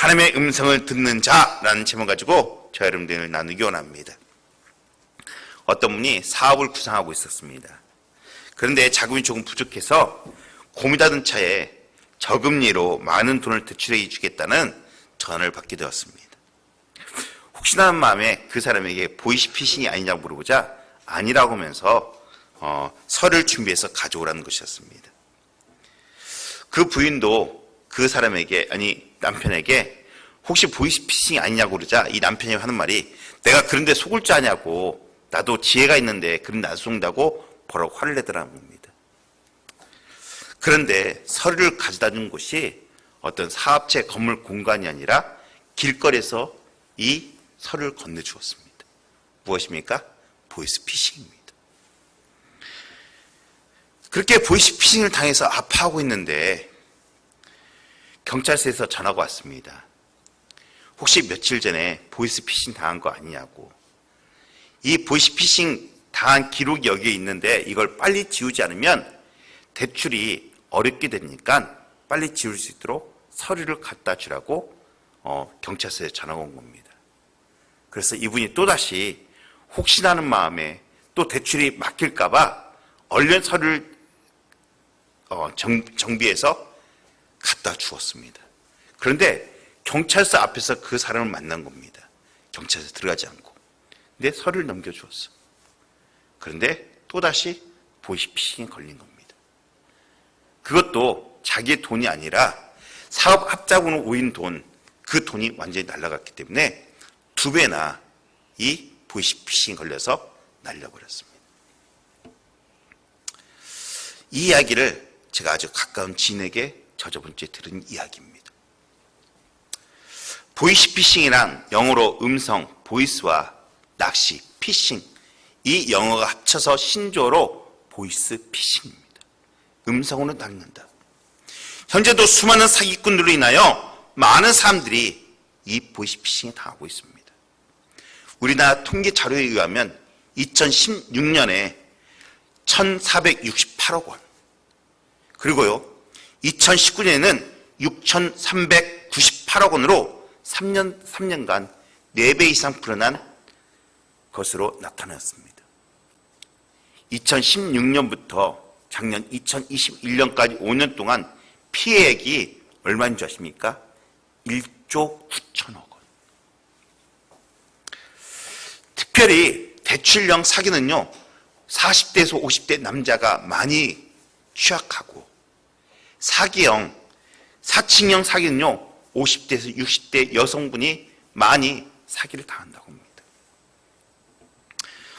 하나님의 음성을 듣는 자라는 제목 가지고 저와 여러분들을 나누기 원합니다. 어떤 분이 사업을 구상하고 있었습니다. 그런데 자금이 조금 부족해서 고민하던 차에 저금리로 많은 돈을 대출해 주겠다는 전화를 받게 되었습니다. 혹시나 하는 마음에 그 사람에게 보이스피싱이 아니냐고 물어보자 아니라고 하면서 서류를 준비해서 가져오라는 것이었습니다. 그 부인도 그 사람에게, 남편에게 혹시 보이스피싱이 아니냐고 그러자 이 남편이 하는 말이 내가 그런데 속을 줄 아냐고, 나도 지혜가 있는데 그럼 나도 속는다고 뭐라고 화를 내더라는 겁니다. 그런데 서류를 가져다 준 곳이 어떤 사업체 건물 공간이 아니라 길거리에서 이 서류를 건네주었습니다. 무엇입니까? 보이스피싱입니다. 그렇게 보이스피싱을 당해서 아파하고 있는데 경찰서에서 전화가 왔습니다. 혹시 며칠 전에 보이스피싱 당한 거 아니냐고. 이 보이스피싱 당한 기록이 여기에 있는데 이걸 빨리 지우지 않으면 대출이 어렵게 되니까 빨리 지울 수 있도록 서류를 갖다 주라고 경찰서에 전화가 온 겁니다. 그래서 이분이 또다시 혹시나 하는 마음에 또 대출이 막힐까봐 얼른 서류를 정비해서 갖다 주었습니다. 그런데 경찰서 앞에서 그 사람을 만난 겁니다. 경찰서에 들어가지 않고. 근데 서류를 넘겨주었어. 그런데 또다시 보이스피싱에 걸린 겁니다. 그것도 자기의 돈이 아니라 사업 합작으로 오인 돈, 그 돈이 완전히 날아갔기 때문에 2배나 이 보이스피싱에 걸려서 날려버렸습니다. 이 이야기를 제가 아주 가까운 지인에게 저번 주에 들은 이야기입니다. 보이스피싱이란 영어로 음성, 보이스와 낚시, 피싱, 이 영어가 합쳐서 신조어로 보이스피싱입니다. 음성으로 낚는다. 현재도 수많은 사기꾼들로 인하여 많은 사람들이 이 보이스피싱에 당하고 있습니다. 우리나라 통계 자료에 의하면 2016년에 1,468억 원, 그리고요 2019년에는 6,398억 원으로 3년간 4배 이상 불어난 것으로 나타났습니다. 2016년부터 작년 2021년까지 5년 동안 피해액이 얼마인 줄 아십니까? 1조 9천억 원. 특별히 대출형 사기는요 40대에서 50대 남자가 많이 취약하고, 사기형, 사칭형 사기는요 50대에서 60대 여성분이 많이 사기를 당한다고 합니다.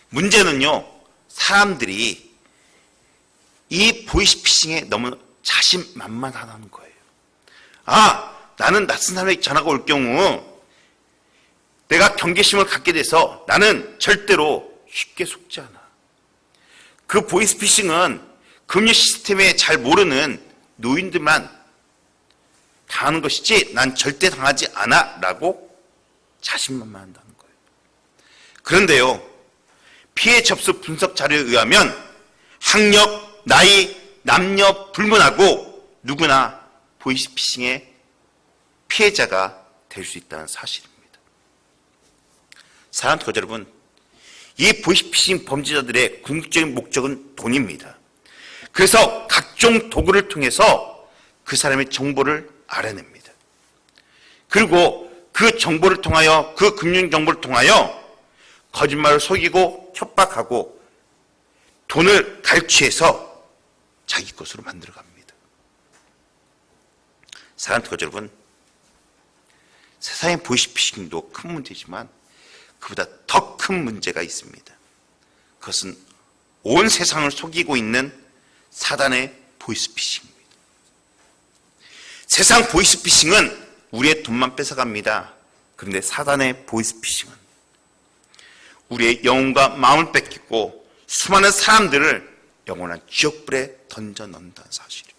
문제는요 사람들이 이 보이스피싱에 너무 자신만만하다는 거예요. 나는 낯선 사람에게 전화가 올 경우 내가 경계심을 갖게 돼서 나는 절대로 쉽게 속지 않아. 그 보이스피싱은 금융 시스템에 잘 모르는 노인들만 당하는 것이지 난 절대 당하지 않아 라고 자신만만한다는 거예요. 그런데요 피해 접수 분석 자료에 의하면 학력, 나이, 남녀 불문하고 누구나 보이스피싱의 피해자가 될 수 있다는 사실입니다. 사랑하는 교자 여러분, 이 보이스피싱 범죄자들의 궁극적인 목적은 돈입니다. 그래서 각종 도구를 통해서 그 사람의 정보를 알아냅니다. 그리고 그 정보를 통하여, 그 금융 정보를 통하여 거짓말을 속이고 협박하고 돈을 갈취해서 자기 것으로 만들어 갑니다. 사랑하는 교자 여러분, 세상의 보이스피싱도 큰 문제지만 그보다 더 큰 문제가 있습니다. 그것은 온 세상을 속이고 있는 사단의 보이스피싱입니다. 세상 보이스피싱은 우리의 돈만 뺏어갑니다. 그런데 사단의 보이스피싱은 우리의 영혼과 마음을 뺏기고 수많은 사람들을 영원한 지옥불에 던져 넣는다는 사실이에요.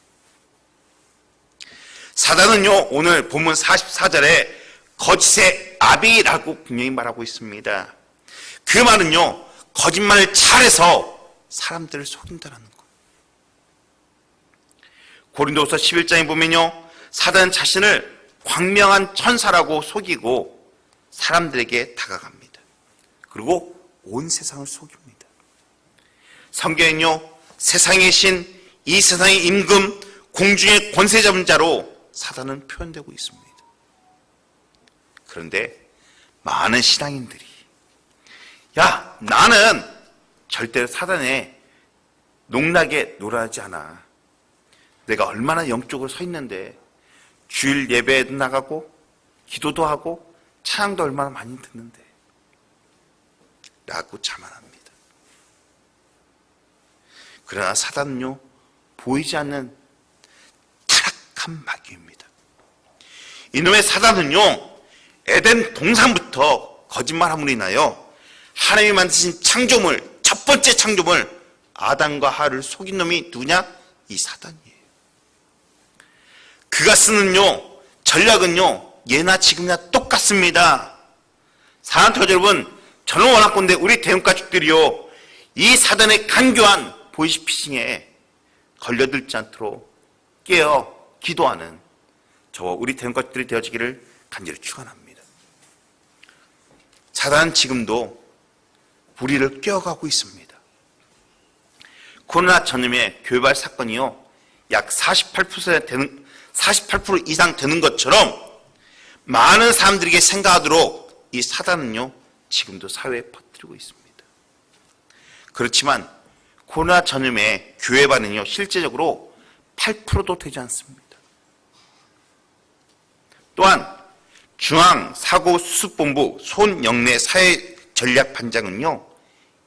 사단은요 오늘 본문 44절에 거짓의 아비라고 분명히 말하고 있습니다. 그 말은요 거짓말을 잘해서 사람들을 속인다는 거예요. 고린도후서 11장에 보면요 사단은 자신을 광명한 천사라고 속이고 사람들에게 다가갑니다. 그리고 온 세상을 속입니다. 성경은요, 세상의 신, 이 세상의 임금, 공중의 권세 잡은 자로 사단은 표현되고 있습니다. 그런데 많은 신앙인들이 야, 나는 절대로 사단에 농락에 놀아나지 않아. 내가 얼마나 영적으로 서 있는데 주일 예배에도 나가고 기도도 하고 찬양도 얼마나 많이 듣는데 라고 자만합니다. 그러나 사단은요, 보이지 않는 타락한 마귀입니다. 이놈의 사단은요, 에덴 동산부터 거짓말함으로 인하여 하나님이 만드신 창조물, 첫 번째 창조물 아담과 하와를 속인 놈이 누구냐? 이 사단이에요. 그가 쓰는요, 전략은요, 예나 지금이나 똑같습니다. 사랑하는 여러분, 저는 원하건대 우리 대형가족들이요, 이 사단의 간교한 보이스피싱에 걸려들지 않도록 깨어 기도하는 저와 우리 대형가족들이 되어지기를 간절히 축원합니다. 사단은 지금도 우리를 깨어가고 있습니다. 코로나 전염의 교회발 사건이요, 약 48% 이상 되는 것처럼 많은 사람들에게 생각하도록 이 사단은요, 지금도 사회에 퍼뜨리고 있습니다. 그렇지만 코로나 전염의 교회 반응이요, 실제적으로 8%도 되지 않습니다. 또한 중앙사고수습본부 손영래 사회전략반장은요,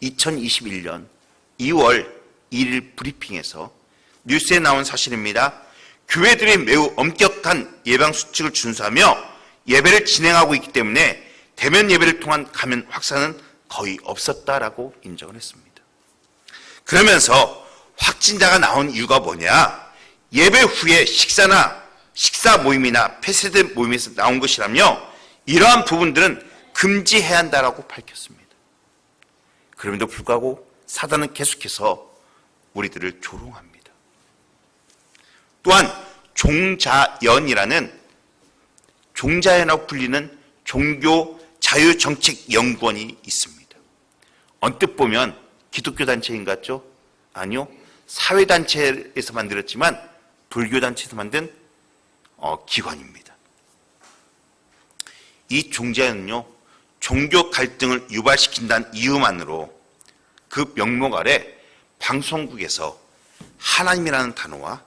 2021년 2월 1일 브리핑에서 뉴스에 나온 사실입니다. 교회들이 매우 엄격한 예방수칙을 준수하며 예배를 진행하고 있기 때문에 대면 예배를 통한 감염 확산은 거의 없었다라고 인정을 했습니다. 그러면서 확진자가 나온 이유가 뭐냐? 예배 후에 식사 모임이나 폐쇄된 모임에서 나온 것이라며 이러한 부분들은 금지해야 한다라고 밝혔습니다. 그럼에도 불구하고 사단은 계속해서 우리들을 조롱합니다. 또한 종자연이라고 불리는 종교 자유정책연구원이 있습니다. 언뜻 보면 기독교 단체인 것 같죠? 아니요, 사회단체에서 만들었지만 불교단체에서 만든 기관입니다. 이 종자연은요, 종교 갈등을 유발시킨다는 이유만으로 그 명목 아래 방송국에서 하나님이라는 단어와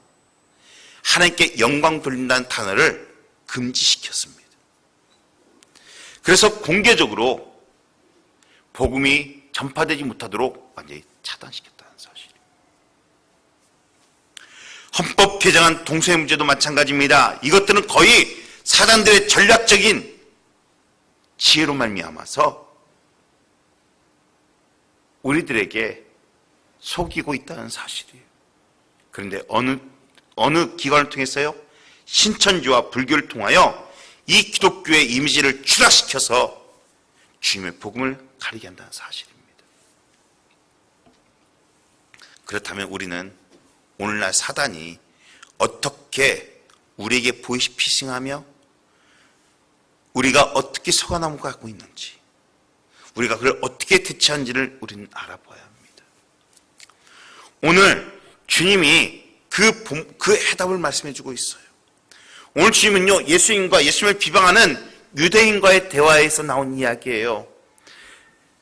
하나님께 영광 돌린다는 단어를 금지시켰습니다. 그래서 공개적으로 복음이 전파되지 못하도록 완전히 차단시켰다는 사실입니다. 헌법 개정안 동성애 문제도 마찬가지입니다. 이것들은 거의 사단들의 전략적인 지혜로 말미암아서 우리들에게 속이고 있다는 사실이에요. 그런데 어느 기관을 통해서요? 신천지와 불교를 통하여 이 기독교의 이미지를 추락시켜서 주님의 복음을 가리게 한다는 사실입니다. 그렇다면 우리는 오늘날 사단이 어떻게 우리에게 보이스피싱하며 우리가 어떻게 속아남고 갖고 있는지, 우리가 그걸 어떻게 대처하는지를 우리는 알아봐야 합니다. 오늘 주님이 그 해답을 말씀해 주고 있어요. 오늘 주님은요, 예수님을 비방하는 유대인과의 대화에서 나온 이야기예요.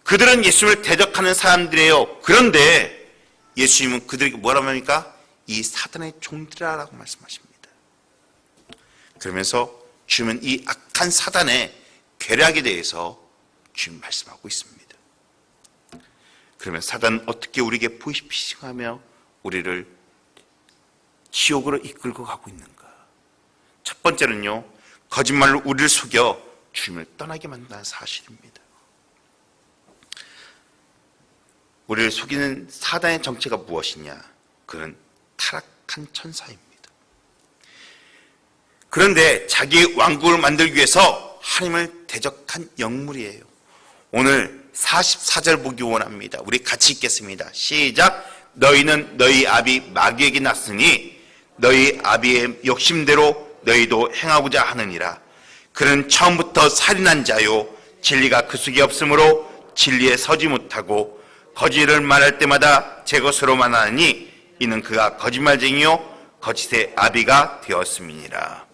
그들은 예수님을 대적하는 사람들이에요. 그런데 예수님은 그들에게 뭐라고 합니까? 이 사단의 종들이라고 말씀하십니다. 그러면서 주님은 이 악한 사단의 괴략에 대해서 주님 말씀하고 있습니다. 그러면 사단은 어떻게 우리에게 보이스피싱하며 우리를 지옥으로 이끌고 가고 있는가? 첫 번째는요, 거짓말로 우리를 속여 주님을 떠나게 만든다는 사실입니다. 우리를 속이는 사단의 정체가 무엇이냐? 그는 타락한 천사입니다. 그런데 자기의 왕국을 만들기 위해서 하나님을 대적한 영물이에요. 오늘 44절 보기 원합니다. 우리 같이 읽겠습니다. 시작. 너희는 너희 아비 마귀에게 났으니 너희 아비의 욕심대로 너희도 행하고자 하느니라. 그는 처음부터 살인한 자요 진리가 그 속에 없으므로 진리에 서지 못하고 거짓을 말할 때마다 제 것으로만 하니 이는 그가 거짓말쟁이요 거짓의 아비가 되었음이니라.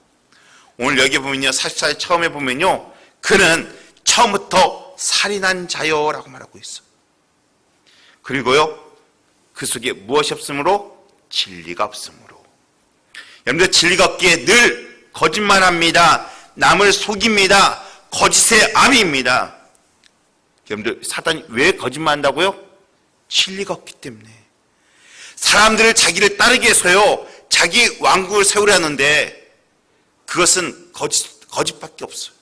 오늘 여기 보면요, 44절 처음에 보면요, 그는 처음부터 살인한 자요 라고 말하고 있어. 그리고요, 그 속에 무엇이 없으므로? 진리가 없으므로. 여러분들, 진리가 없기에 늘 거짓말합니다. 남을 속입니다. 거짓의 아비입니다. 여러분들, 사단이 왜 거짓말한다고요? 진리가 없기 때문에. 사람들을 자기를 따르게 해서요, 자기 왕국을 세우려 하는데 그것은 거짓밖에 없어요.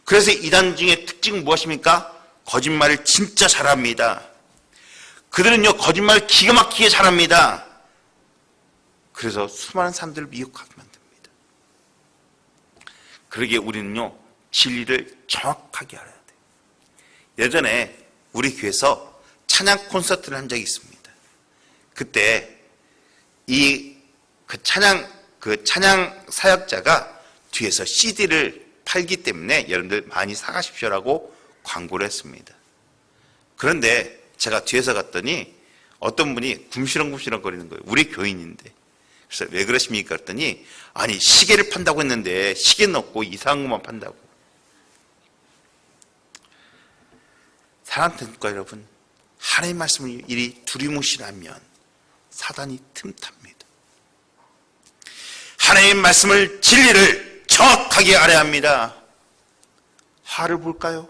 그래서 이단 중에 특징은 무엇입니까? 거짓말을 진짜 잘합니다. 그들은요, 거짓말을 기가 막히게 잘합니다. 그래서 수많은 사람들을 미혹하게 만듭니다. 그러기에 우리는요, 진리를 정확하게 알아야 돼요. 예전에 우리 교회에서 찬양 콘서트를 한 적이 있습니다. 그때 그 찬양 사역자가 뒤에서 CD를 팔기 때문에 여러분들 많이 사가십시오라고 광고를 했습니다. 그런데 제가 뒤에서 갔더니 어떤 분이 굶시렁굶시렁 거리는 거예요. 우리 교인인데. 그래서 왜 그러십니까? 그랬더니 아니, 시계를 판다고 했는데 시계는 없고 이상한 것만 판다고. 사랑하는 여러분, 하나님의 말씀을 이리 두리뭉실하면 사단이 틈탑니다. 하나님의 말씀을, 진리를 정확하게 알아야 합니다. 하를 볼까요?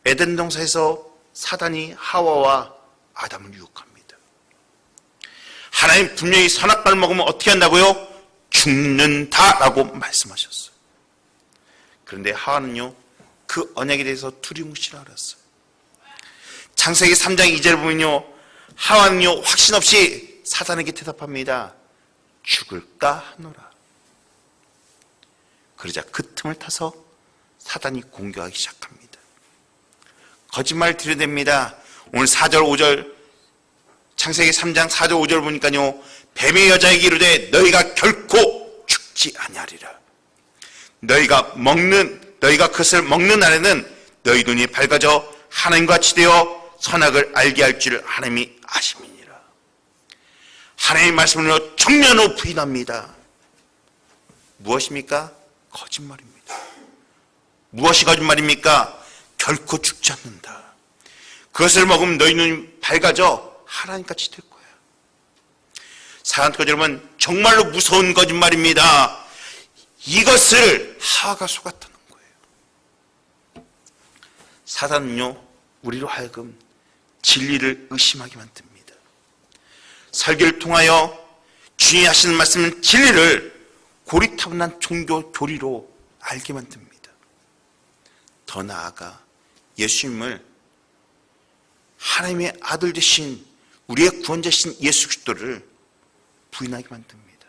에덴 동산에서 사단이 하와와 아담을 유혹합니다. 하나님 분명히 선악과를 먹으면 어떻게 한다고요? 죽는다라고 말씀하셨어요. 그런데 하와는요, 그 언약에 대해서 두리뭉실 알았어요. 창세기 3장 2절을 보면요, 하와는요, 확신 없이 사단에게 대답합니다. 죽을까 하노라. 그러자 그 틈을 타서 사단이 공격하기 시작합니다. 거짓말을 들여댑니다. 오늘 4절 5절, 창세기 3장 4절 5절 보니까요, 뱀의 여자에게 이르되 너희가 결코 죽지 아니하리라. 너희가 그것을 먹는 날에는 너희 눈이 밝아져 하나님과 같이 되어 선악을 알게 할 줄을 하나님이 아심이니라. 하나님의 말씀으로 정면으로 부인합니다. 무엇입니까? 거짓말입니다. 무엇이 거짓말입니까? 결코 죽지 않는다. 그것을 먹으면 너희 눈이 밝아져 하나님같이 될 거야. 사랑하는 여러분, 정말로 무서운 거짓말입니다. 이것을 하와가 속았다는 거예요. 사단은요, 우리로 하여금 진리를 의심하게 만듭니다. 설교를 통하여 주님이 하시는 말씀은 진리를 고리타분한 종교 교리로 알게 만듭니다. 더 나아가 예수님을 하나님의 아들 되신, 우리의 구원자신 예수 그리스도를 부인하게 만듭니다.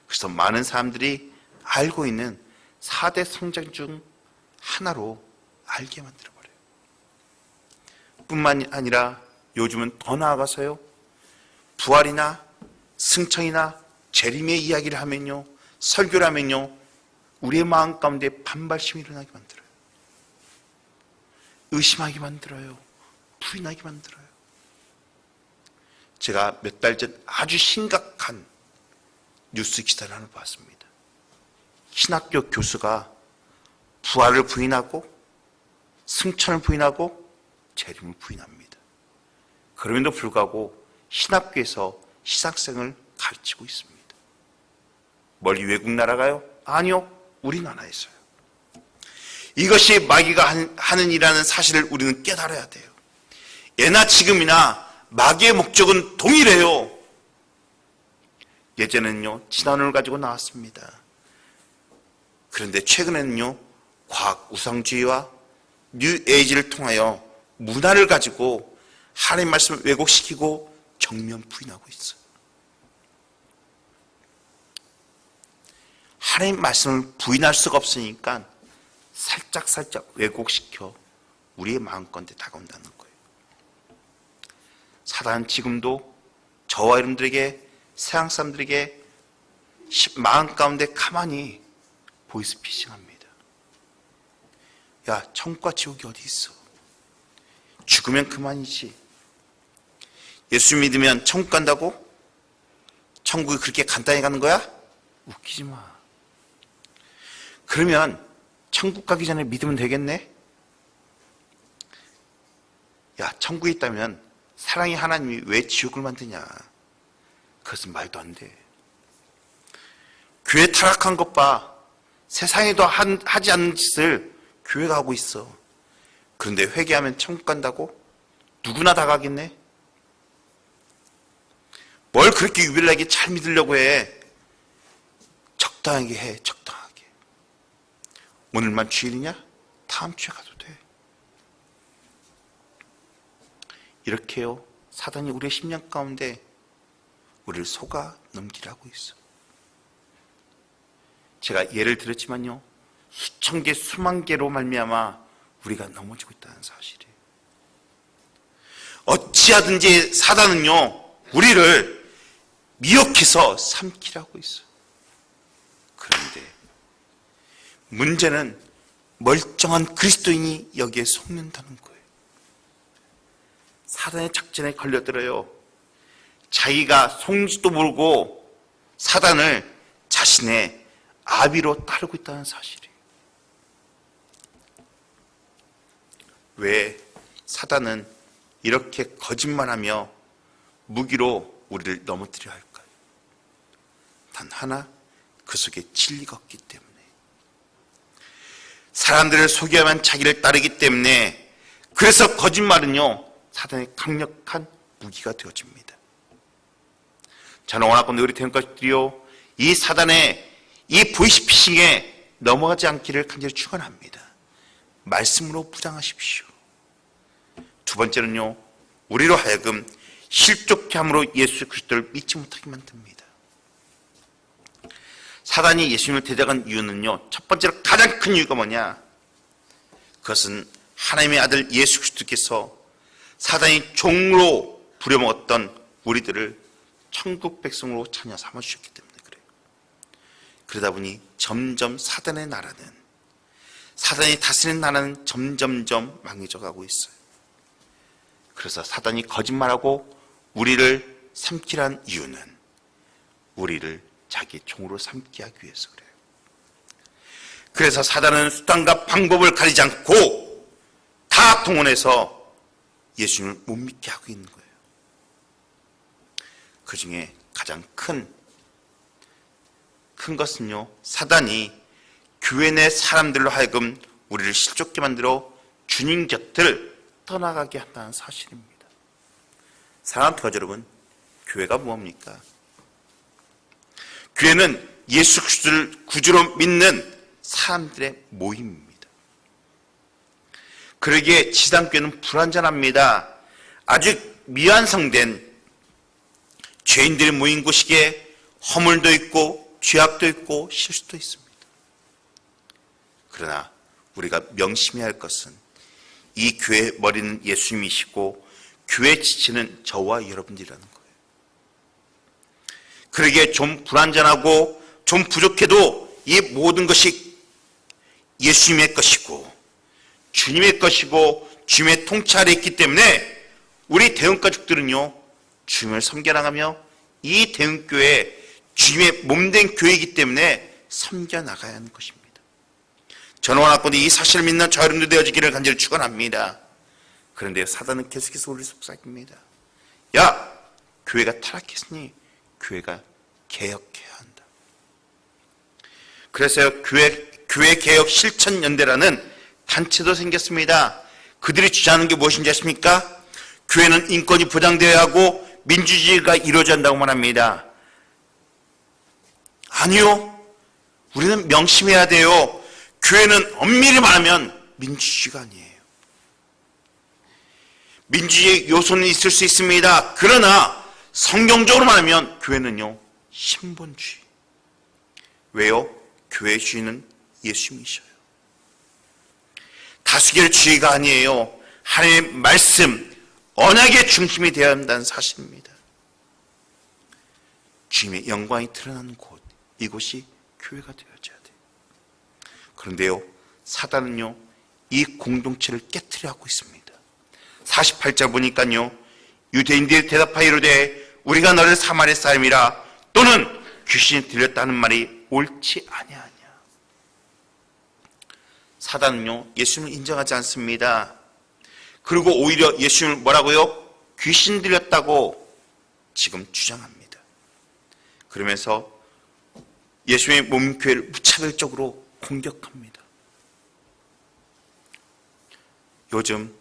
그래서 많은 사람들이 알고 있는 4대 성장 중 하나로 알게 만들어버려요. 뿐만 아니라 요즘은 더 나아가서요, 부활이나 승천이나 재림의 이야기를 하면요, 설교를 하면요, 우리의 마음 가운데 반발심이 일어나게 만들어요. 의심하게 만들어요. 부인하게 만들어요. 제가 몇 달 전 아주 심각한 뉴스 기사를 하나 봤습니다. 신학교 교수가 부활을 부인하고 승천을 부인하고 재림을 부인합니다. 그럼에도 불구하고 신학교에서 신학생을 가르치고 있습니다. 멀리 외국 나라가요? 아니요, 우리나라에서요. 이것이 마귀가 하는 일이라는 사실을 우리는 깨달아야 돼요. 예나 지금이나 마귀의 목적은 동일해요. 예전에는요, 진화론을 가지고 나왔습니다. 그런데 최근에는요, 과학 우상주의와 뉴에이지를 통하여 문화를 가지고 하나님의 말씀을 왜곡시키고 정면 부인하고 있어요. 하나님의 말씀을 부인할 수가 없으니까 살짝 왜곡시켜 우리의 마음가운데 다가온다는 거예요. 사단은 지금도 저와 여러분들에게, 세상 사람들에게 마음 가운데 가만히 보이스피싱합니다. 야, 천국과 지옥이 어디 있어? 죽으면 그만이지. 예수 믿으면 천국 간다고? 천국이 그렇게 간단히 가는 거야? 웃기지 마. 그러면 천국 가기 전에 믿으면 되겠네? 야, 천국에 있다면 사랑의 하나님이 왜 지옥을 만드냐? 그것은 말도 안 돼. 교회 타락한 것 봐. 세상에도 하지 않는 짓을 교회가 하고 있어. 그런데 회개하면 천국 간다고? 누구나 다 가겠네? 뭘 그렇게 유별나게 잘 믿으려고 해? 적당하게 해, 적당하게. 오늘만 주일이냐? 다음 주에 가도 돼. 이렇게요, 사단이 우리의 심령 가운데 우리를 속아 넘기라고 있어. 제가 예를 들었지만요, 수천 개, 수만 개로 말미암아 우리가 넘어지고 있다는 사실이에요. 어찌하든지 사단은요, 우리를 미혹해서 삼키라고 있어요. 그런데 문제는 멀쩡한 그리스도인이 여기에 속는다는 거예요. 사단의 작전에 걸려들어요. 자기가 속는지도 모르고 사단을 자신의 아비로 따르고 있다는 사실이에요. 왜 사단은 이렇게 거짓말하며 무기로 우리를 넘어뜨려 할까요? 단 하나, 그 속에 진리가 없기 때문에. 사람들을 속여야만 자기를 따르기 때문에. 그래서 거짓말은요, 사단의 강력한 무기가 되어집니다. 저는 원하건대 우리 대형가족들이요, 이 사단의 이 보이스피싱에 넘어가지 않기를 간절히 축원합니다. 말씀으로 무장하십시오. 두 번째는요, 우리로 하여금 실족케 함으로 예수 그리스도를 믿지 못하게 만듭니다. 사단이 예수님을 대적한 이유는요, 첫 번째로 가장 큰 이유가 뭐냐? 그것은 하나님의 아들 예수 그리스도께서 사단이 종으로 부려먹었던 우리들을 천국 백성으로 자녀 삼아주셨기 때문에 그래요. 그러다 보니 점점 사단의 나라는, 사단이 다스리는 나라는 점점점 망해져 가고 있어요. 그래서 사단이 거짓말하고 우리를 삼키란 이유는 우리를 자기 종으로 삼게 하기 위해서 그래요. 그래서 사단은 수단과 방법을 가리지 않고 다 동원해서 예수님을 못 믿게 하고 있는 거예요. 그 중에 가장 큰 것은요, 사단이 교회 내 사람들로 하여금 우리를 실족게 만들어 주님 곁을 떠나가게 한다는 사실입니다. 사랑하는 교회 여러분, 교회가 무엇입니까? 교회는 예수 그리스도를 구주로 믿는 사람들의 모임입니다. 그러기에 지상교회는 불완전합니다. 아주 미완성된 죄인들이 모인 곳이기에 허물도 있고 죄악도 있고 실수도 있습니다. 그러나 우리가 명심해야 할 것은 이 교회의 머리는 예수님이시고 교회 지체는 저와 여러분들이라는 거예요. 그러기에 좀 불완전하고 좀 부족해도 이 모든 것이 예수님의 것이고 주님의 것이고 주님의 통치 아래 있기 때문에 우리 대형가족들은요, 주님을 섬겨나가며 이 대형교회 주님의 몸된 교회이기 때문에 섬겨나가야 하는 것입니다. 저는 원하건대 이 사실을 믿는 저 여러분들 되어지기를 간절히 축원합니다. 그런데 사단은 계속해서 우리를 속삭입니다. 야, 교회가 타락했으니 교회가 개혁해야 한다. 그래서 교회 개혁 실천연대라는 단체도 생겼습니다. 그들이 주장하는 게 무엇인지 아십니까? 교회는 인권이 보장되어야 하고 민주주의가 이루어져야 한다고 말합니다. 아니요, 우리는 명심해야 돼요. 교회는 엄밀히 말하면 민주주의가 아니에요. 민주주의 요소는 있을 수 있습니다. 그러나 성경적으로 말하면 교회는요, 신본주의. 왜요? 교회의 주인은 예수님이셔요. 다수결 주의가 아니에요. 하나님의 말씀, 언약의 중심이 되어야 한다는 사실입니다. 주님의 영광이 드러나는 곳, 이곳이 교회가 되어져야 돼요. 그런데요, 사단은요, 이 공동체를 깨트려 하고 있습니다. 48절 보니까요, 유대인들이 대답하여 이르되 우리가 너를 사마리아 사람이라 또는 귀신이 들렸다는 말이 옳지 아니하냐. 사단은요, 예수님을 인정하지 않습니다. 그리고 오히려 예수님을 뭐라고요? 귀신 들렸다고 지금 주장합니다. 그러면서 예수님의 몸교회를 무차별적으로 공격합니다. 요즘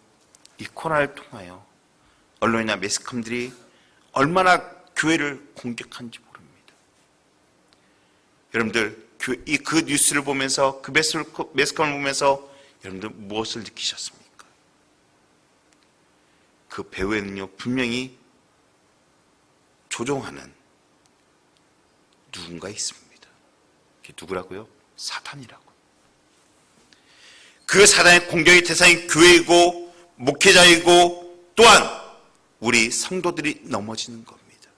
이 코로나를 통하여 언론이나 매스컴들이 얼마나 교회를 공격한지 모릅니다. 여러분들 그 뉴스를 보면서 그 매스컴을 보면서 여러분들 무엇을 느끼셨습니까? 그 배후에는요, 분명히 조종하는 누군가 있습니다. 그게 누구라고요? 사탄이라고. 그 사단의 공격의 대상이 교회이고 목회자이고 또한 우리 성도들이 넘어지는 겁니다.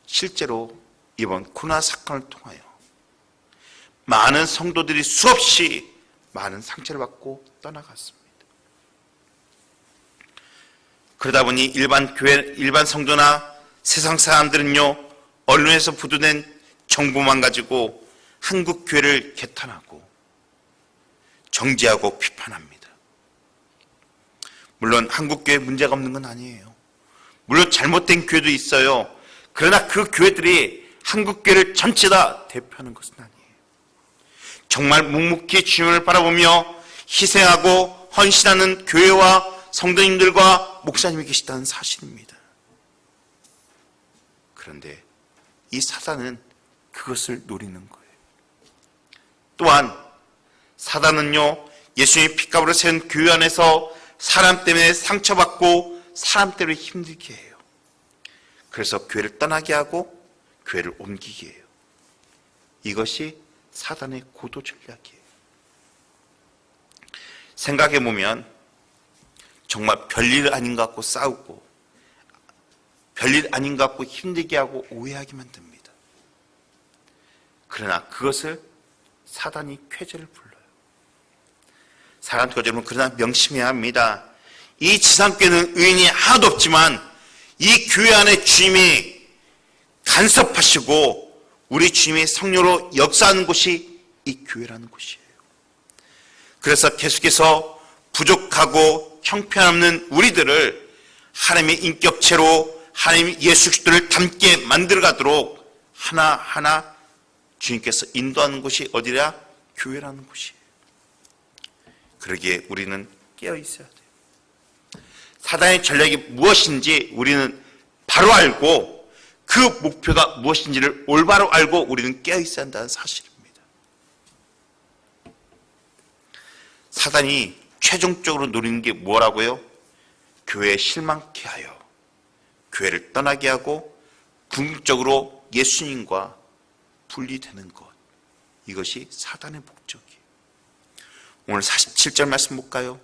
실제로 이번 코로나 사건을 통하여 많은 성도들이 수없이 많은 상처를 받고 떠나갔습니다. 그러다 보니 일반 성도나 세상 사람들은요, 언론에서 보도된 정보만 가지고 한국 교회를 개탄하고 정죄하고 비판합니다. 물론 한국 교회에 문제가 없는 건 아니에요. 물론 잘못된 교회도 있어요. 그러나 그 교회들이 한국 교회를 전체 다 대표하는 것은 아니에요. 정말 묵묵히 주님을 바라보며 희생하고 헌신하는 교회와 성도님들과 목사님이 계시다는 사실입니다. 그런데 이 사단은 그것을 노리는 거예요. 또한 사단은요, 예수님의 핏값으로 세운 교회 안에서 사람 때문에 상처받고 사람 때문에 힘들게 해요. 그래서 교회를 떠나게 하고 교회를 옮기게 해요. 이것이 사단의 고도 전략이에요. 생각해보면 정말 별일 아닌 것 같고 싸우고 별일 아닌 것 같고 힘들게 하고 오해하게 만듭니다. 그러나 그것을 사단이 쾌재를 불러요. 사랑하는 여러분, 그러나 명심해야 합니다. 이 지상교회는 의인이 하나도 없지만 이 교회 안에 주님이 간섭하시고 우리 주님의 성령으로 역사하는 곳이 이 교회라는 곳이에요. 그래서 계속해서 부족하고 형편없는 우리들을 하나님의 인격체로 하나님 예수 그리스도를 닮게 만들어가도록 하나하나 주님께서 인도하는 곳이 어디라? 교회라는 곳이에요. 그러기에 우리는 깨어 있어야 돼요. 사단의 전략이 무엇인지 우리는 바로 알고 그 목표가 무엇인지를 올바로 알고 우리는 깨어 있어야 한다는 사실입니다. 사단이 최종적으로 노리는 게 뭐라고요? 교회에 실망케 하여 교회를 떠나게 하고 궁극적으로 예수님과 분리되는 것, 이것이 사단의 목적이에요. 오늘 47절 말씀 볼까요?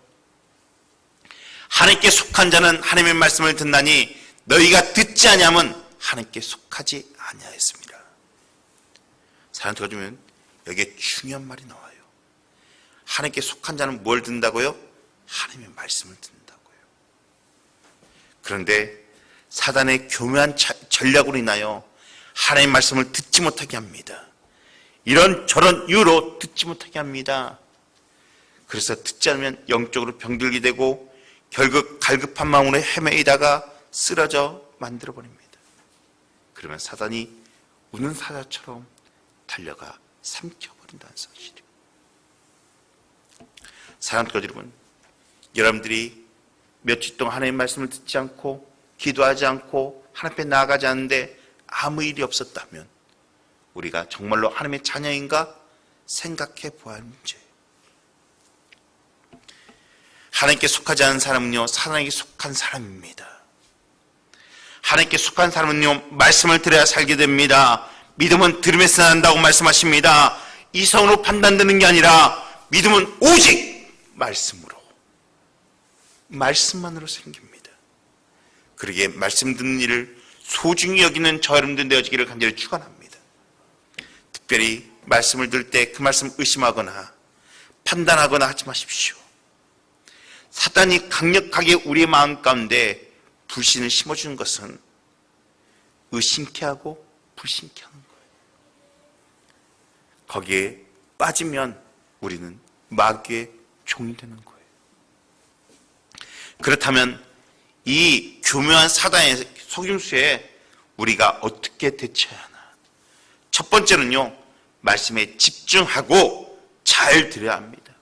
하나님께 속한 자는 하나님의 말씀을 듣나니 너희가 듣지 아니하면 하나님께 속하지 아니하였습니다. 사람한테 가주면 여기에 중요한 말이 나와요. 하나님께 속한 자는 뭘 듣는다고요? 하나님의 말씀을 듣는다고요. 그런데 사단의 교묘한 전략으로 인하여 하나님의 말씀을 듣지 못하게 합니다. 이런 저런 이유로 듣지 못하게 합니다. 그래서 듣지 않으면 영적으로 병들게 되고 결국 갈급한 마음으로 헤매이다가 쓰러져 만들어버립니다. 그러면 사단이 우는 사자처럼 달려가 삼켜버린다는 사실이에요. 사랑하는 여러분, 여러분들이 며칠 동안 하나님의 말씀을 듣지 않고 기도하지 않고 하나님 앞에 나아가지 않는데 아무 일이 없었다면 우리가 정말로 하나님의 자녀인가 생각해 보아야 할 문제예요. 하나님께 속하지 않은 사람은요, 사단에게 속한 사람입니다. 하나님께 속한 사람은요, 말씀을 들어야 살게 됩니다. 믿음은 들음에서 난다고 말씀하십니다. 이성으로 판단되는 게 아니라 믿음은 오직 말씀으로, 말씀만으로 생깁니다. 그러기에 말씀 듣는 일을 소중히 여기는 저 여러분들 되어지기를 간절히 축원합니다. 특별히 말씀을 들을 때 그 말씀 의심하거나 판단하거나 하지 마십시오. 사단이 강력하게 우리의 마음 가운데 불신을 심어주는 것은 의심케 하고 불신케 하는 거예요. 거기에 빠지면 우리는 마귀의 종이 되는 거예요. 그렇다면 이 교묘한 사단의 속임수에 우리가 어떻게 대처해야 하나? 첫 번째는요, 말씀에 집중하고 잘 들어야 합니다.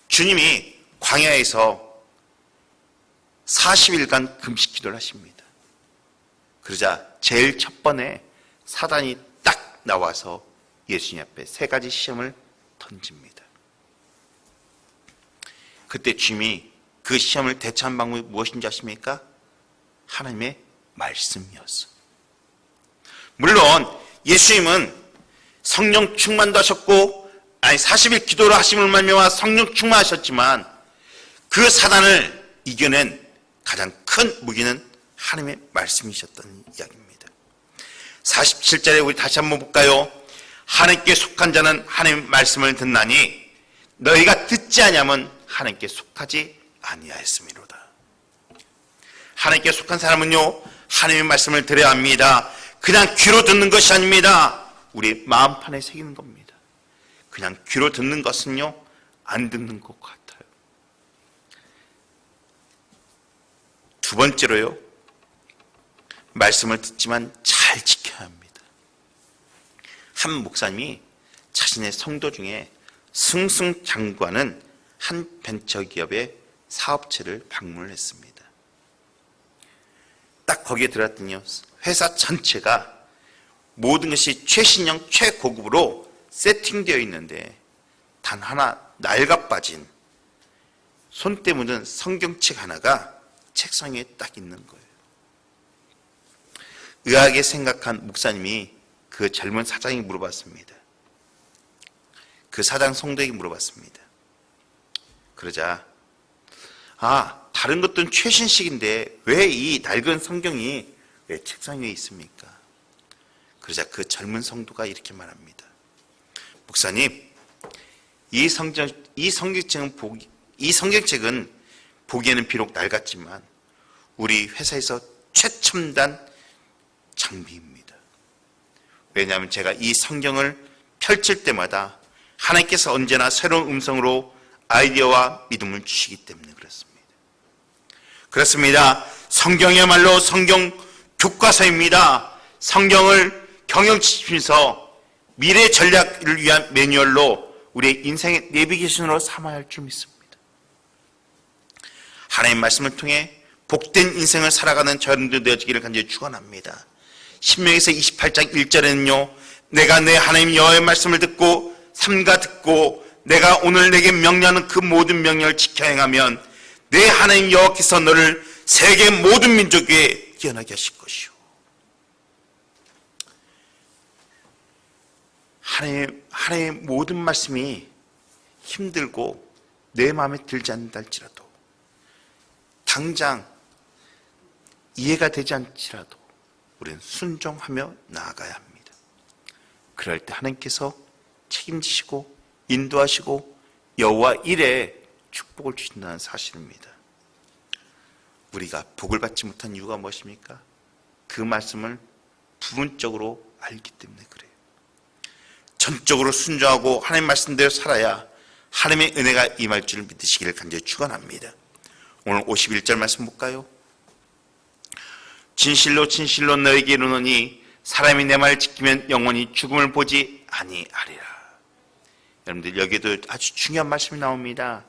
주님이 광야에서 40일간 금식 기도를 하십니다. 그러자 제일 첫 번에 사단이 딱 나와서 예수님 앞에 세 가지 시험을 던집니다. 그때 주님이 그 시험을 대처한 방법이 무엇인지 아십니까? 하나님의 말씀이었어. 물론 예수님은 성령 충만도 하셨고 40일 기도를 하심을 말미암아 성령 충만하셨지만 그 사단을 이겨낸 가장 큰 무기는 하나님의 말씀이셨다는 이야기입니다. 47절에 우리 다시 한번 볼까요? 하나님께 속한 자는 하나님의 말씀을 듣나니 너희가 듣지 아니하면 하나님께 속하지 아니하였음이로다. 하나님께 속한 사람은요, 하나님의 말씀을 들어야 합니다. 그냥 귀로 듣는 것이 아닙니다. 우리 마음판에 새기는 겁니다. 그냥 귀로 듣는 것은요, 안 듣는 것 같아요. 두 번째로요, 말씀을 듣지만 잘 지켜야 합니다. 한 목사님이 자신의 성도 중에 승승장구하는 한 벤처기업의 사업체를 방문을 했습니다. 딱 거기에 들어갔더니 회사 전체가 모든 것이 최신형 최고급으로 세팅되어 있는데 단 하나 낡아 빠진 손때 묻은 성경책 하나가 책상 위에 딱 있는 거예요. 의아하게 생각한 목사님이 그 젊은 사장이 물어봤습니다. 그 사장 성도에게 물어봤습니다. 그러자 다른 것들은 최신식인데 왜 이 낡은 성경이 왜 책상 위에 있습니까? 그러자 그 젊은 성도가 이렇게 말합니다. 목사님, 이 성경책은 보기에는 비록 낡았지만 우리 회사에서 최첨단 장비입니다. 왜냐하면 제가 이 성경을 펼칠 때마다 하나님께서 언제나 새로운 음성으로 아이디어와 믿음을 주시기 때문에 그렇습니다. 그렇습니다. 성경이야말로 성경 교과서입니다. 성경을 경영지침서 미래 전략을 위한 매뉴얼로 우리의 인생의 내비게이션으로 삼아야 할 줄 믿습니다. 하나님의 말씀을 통해 복된 인생을 살아가는 저여러분들 되어지기를 간절히 축원합니다. 신명기서 28장 1절에는요, 내가 내 하나님 여호와의 말씀을 듣고 삼가 듣고 내가 오늘 내게 명령하는 그 모든 명령을 지켜 행하면 내 하나님 여호와께서 너를 세계 모든 민족 위에 뛰어나게 하실 것이요. 하나님의 모든 말씀이 힘들고 내 마음에 들지 않는다 할지라도 당장 이해가 되지 않지라도 우리는 순종하며 나아가야 합니다. 그럴 때 하나님께서 책임지시고 인도하시고 여호와 일에 축복을 주신다는 사실입니다. 우리가 복을 받지 못한 이유가 무엇입니까? 그 말씀을 부분적으로 알기 때문에 그래요. 전적으로 순종하고 하나님 말씀대로 살아야 하나님의 은혜가 임할 줄을 믿으시기를 간절히 축원합니다. 오늘 51절 말씀 볼까요? 진실로 진실로 너에게 이르노니 사람이 내 말을 지키면 영원히 죽음을 보지 아니하리라. 여러분들 여기에도 아주 중요한 말씀이 나옵니다.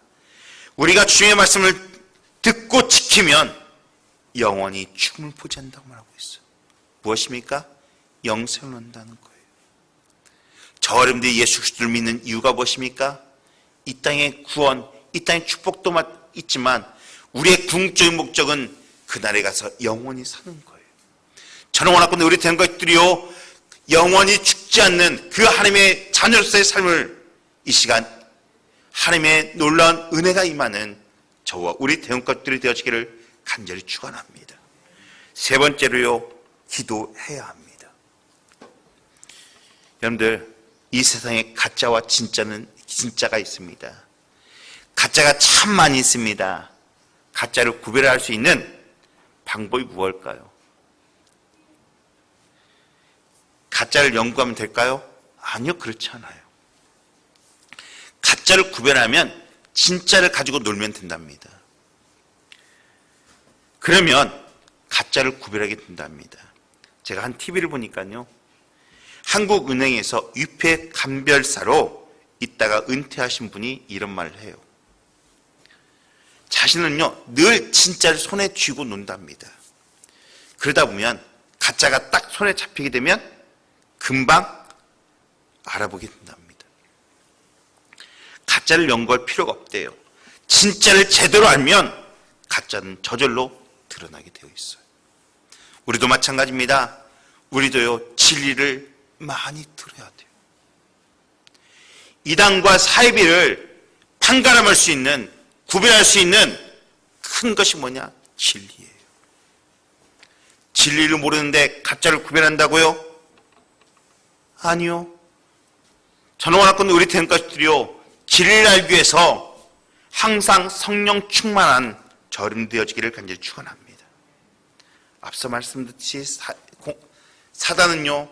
우리가 주의 말씀을 듣고 지키면 영원히 죽음을 보지 않는다고 말하고 있어요. 무엇입니까? 영생을 얻는다는 거예요. 저 여러분들이 예수 그리스도를 믿는 이유가 무엇입니까? 이 땅의 구원, 이 땅의 축복도 있지만 우리의 궁극적인 목적은 그날에 가서 영원히 사는 거예요. 저는 원하건대 우리 되는 것들이요, 영원히 죽지 않는 그 하나님의 자녀로서의 삶을 이 시간 하나님의 놀라운 은혜가 임하는 저와 우리 대원 것들이 되어지기를 간절히 축원합니다. 세 번째로요, 기도해야 합니다. 여러분들, 이 세상에 가짜와 진짜가 있습니다. 가짜가 참 많이 있습니다. 가짜를 구별할 수 있는 방법이 무엇일까요? 가짜를 연구하면 될까요? 아니요, 그렇지 않아요. 가짜를 구별하면 진짜를 가지고 놀면 된답니다. 그러면 가짜를 구별하게 된답니다. 제가 한 TV를 보니까요, 한국은행에서 위패 감별사로 있다가 은퇴하신 분이 이런 말을 해요. 자신은요, 늘 진짜를 손에 쥐고 논답니다. 그러다 보면 가짜가 딱 손에 잡히게 되면 금방 알아보게 된답니다. 가짜를 연구할 필요가 없대요. 진짜를 제대로 알면 가짜는 저절로 드러나게 되어 있어요. 우리도 마찬가지입니다. 우리도요, 진리를 많이 들어야 돼요. 이단과 사이비를 판가름할 수 있는, 구별할 수 있는 큰 것이 뭐냐? 진리예요. 진리를 모르는데 가짜를 구별한다고요? 아니요. 저는 원하건 우리 태연가족들이요, 진리를 알기 위해서 항상 성령 충만한 저림 되어지기를 간절히 축원합니다. 앞서 말씀드렸듯이 사단은요,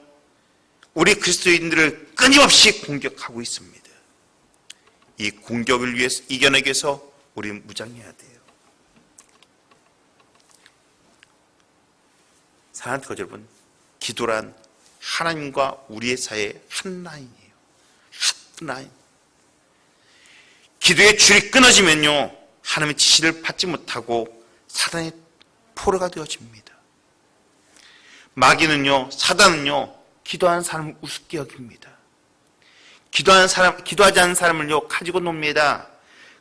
우리 그리스도인들을 끊임없이 공격하고 있습니다. 이 공격을 위해서, 이겨내기 위해서 우리는 무장해야 돼요. 사랑하는 거죠, 여러분. 기도란 하나님과 우리의 사이의 한 라인이에요. 한 라인. 기도의 줄이 끊어지면요, 하나님의 지시를 받지 못하고 사단의 포로가 되어집니다. 마귀는요, 사단은요, 기도하는 사람을 우습게 여깁니다. 기도하지 않는 사람을요, 가지고 놉니다.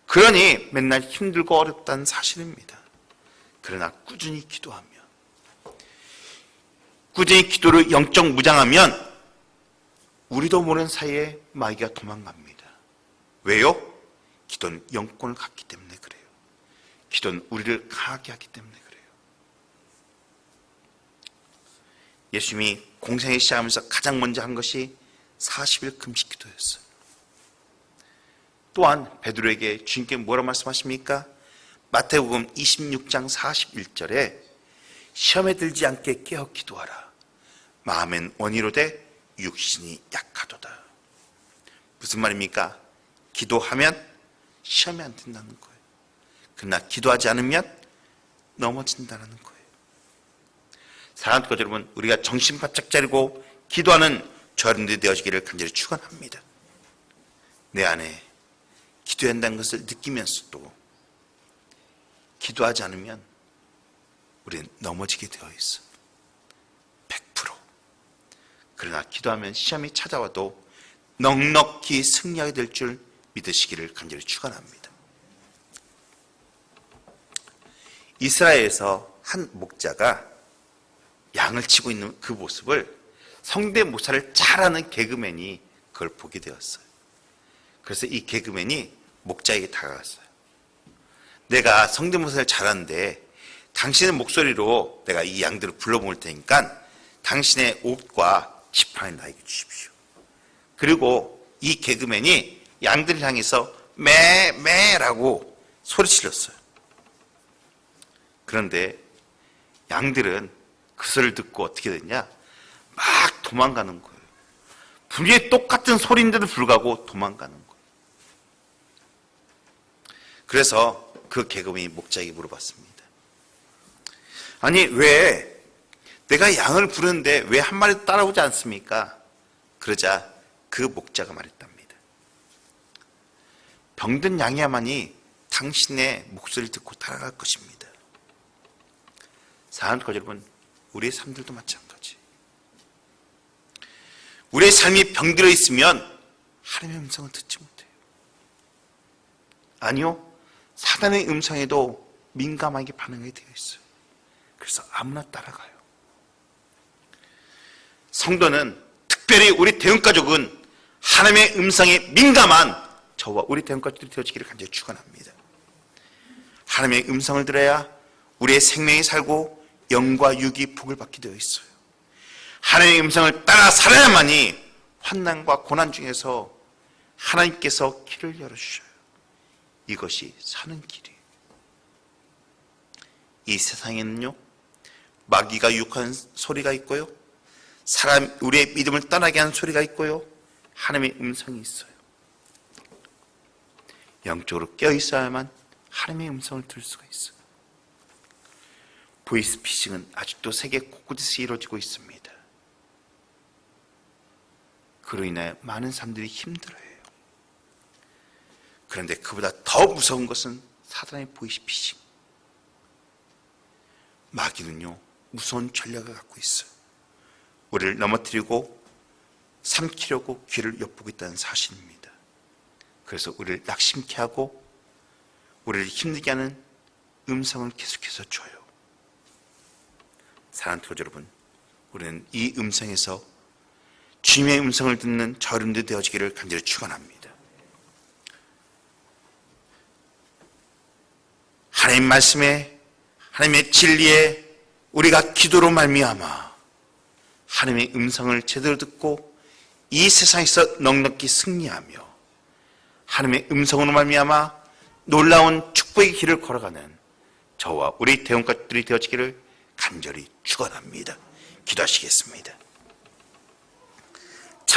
그러니 맨날 힘들고 어렵다는 사실입니다. 그러나 꾸준히 기도하면, 꾸준히 기도를 영적 무장하면 우리도 모르는 사이에 마귀가 도망갑니다. 왜요? 기도는 영권을 갖기 때문에 그래요. 기도는 우리를 강하게 하기 때문에 그래요. 예수님이 공생에 시작하면서 가장 먼저 한 것이 40일 금식 기도였어요. 또한 베드로에게 주님께서 뭐라고 말씀하십니까? 마태복음 26장 41절에 시험에 들지 않게 깨어 기도하라. 마음엔 원이로되 육신이 약하도다. 무슨 말입니까? 기도하면 시험이 안 된다는 거예요. 그러나 기도하지 않으면 넘어진다는 거예요. 사랑하는 것 여러분, 우리가 정신 바짝 차리고 기도하는 저여러분들이 되어지기를 간절히 축원합니다. 내 안에 기도해야 한다는 것을 느끼면서도 기도하지 않으면 우리는 넘어지게 되어 있어. 100%. 그러나 기도하면 시험이 찾아와도 넉넉히 승리하게 될 줄 믿으시기를 간절히 축원합니다. 이스라엘에서 한 목자가 양을 치고 있는 그 모습을 성대모사를 잘하는 개그맨이 그걸 보게 되었어요. 그래서 이 개그맨이 목자에게 다가갔어요. 내가 성대모사를 잘하는데 당신의 목소리로 내가 이 양들을 불러모을 테니까 당신의 옷과 지팡이를 나에게 주십시오. 그리고 이 개그맨이 양들을 향해서 매매라고 소리질렀어요. 그런데 양들은 그 소리를 듣고 어떻게 됐냐? 막 도망가는 거예요. 분명히 똑같은 소리인데도 불구하고 도망가는 거예요. 그래서 그 개그맨이 목자에게 물어봤습니다. 아니, 왜 내가 양을 부르는데 왜 한 마리도 따라오지 않습니까? 그러자 그 목자가 말했답니다. 병든 양이야만이 당신의 목소리를 듣고 따라갈 것입니다. 사랑하는 것 여러분, 우리의 삶들도 마찬가지. 우리의 삶이 병들어 있으면 하나님의 음성을 듣지 못해요. 아니요, 사단의 음성에도 민감하게 반응하게 되어 있어요. 그래서 아무나 따라가요. 성도는, 특별히 우리 대형가족은 하나님의 음성에 민감한 저와 우리 대형가족들이 되어지기를 간절히 축원합니다. 하나님의 음성을 들어야 우리의 생명이 살고 영과 육이 복을 받게 되어 있어요. 하나님의 음성을 따라 살아야만이 환난과 고난 중에서 하나님께서 길을 열어주셔요. 이것이 사는 길이에요. 이 세상에는요, 마귀가 유혹하는 소리가 있고요, 우리의 믿음을 떠나게 하는 소리가 있고요, 하나님의 음성이 있어요. 영적으로 깨어있어야만 하나님의 음성을 들을 수가 있어요. 보이스피싱은 아직도 세계 곳곳에서 이루어지고 있습니다. 그로 인하여 많은 사람들이 힘들어해요. 그런데 그보다 더 무서운 것은 사단의 보이스피싱. 마귀는요, 무서운 전략을 갖고 있어요. 우리를 넘어뜨리고 삼키려고 귀를 엿보고 있다는 사실입니다. 그래서 우리를 낙심케 하고 우리를 힘들게 하는 음성을 계속해서 줘요. 사랑하는 교주 여러분, 우리는 이 음성에서 주님의 음성을 듣는 저 여러분들 되어지기를 간절히 축원합니다. 하나님 말씀에, 하나님의 진리에 우리가 기도로 말미암아 하나님의 음성을 제대로 듣고 이 세상에서 넉넉히 승리하며 하나님의 음성으로 말미암아 놀라운 축복의 길을 걸어가는 저와 우리 대원가족들이 되어지기를 간절히 축원합니다. 기도하시겠습니다.